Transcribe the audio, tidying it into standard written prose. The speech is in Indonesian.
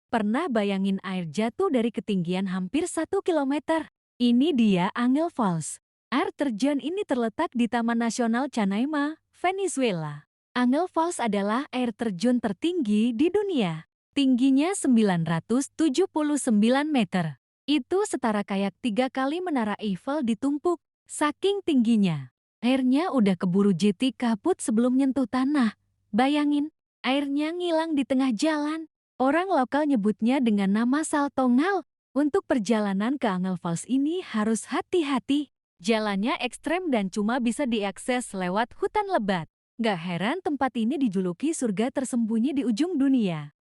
Pernah bayangin air jatuh dari ketinggian hampir 1 kilometer? Ini dia Angel Falls. Air terjun ini terletak di Taman Nasional Canaima, Venezuela. Angel Falls adalah air terjun tertinggi di dunia. Tingginya 979 meter. Itu setara kayak 3 kali menara Eiffel ditumpuk, saking tingginya. Airnya udah keburu jeti kaput sebelum nyentuh tanah. Bayangin, airnya ngilang di tengah jalan. Orang lokal nyebutnya dengan nama Saltongal. Untuk perjalanan ke Angel Falls ini harus hati-hati. Jalannya ekstrem dan cuma bisa diakses lewat hutan lebat. Gak heran tempat ini dijuluki surga tersembunyi di ujung dunia.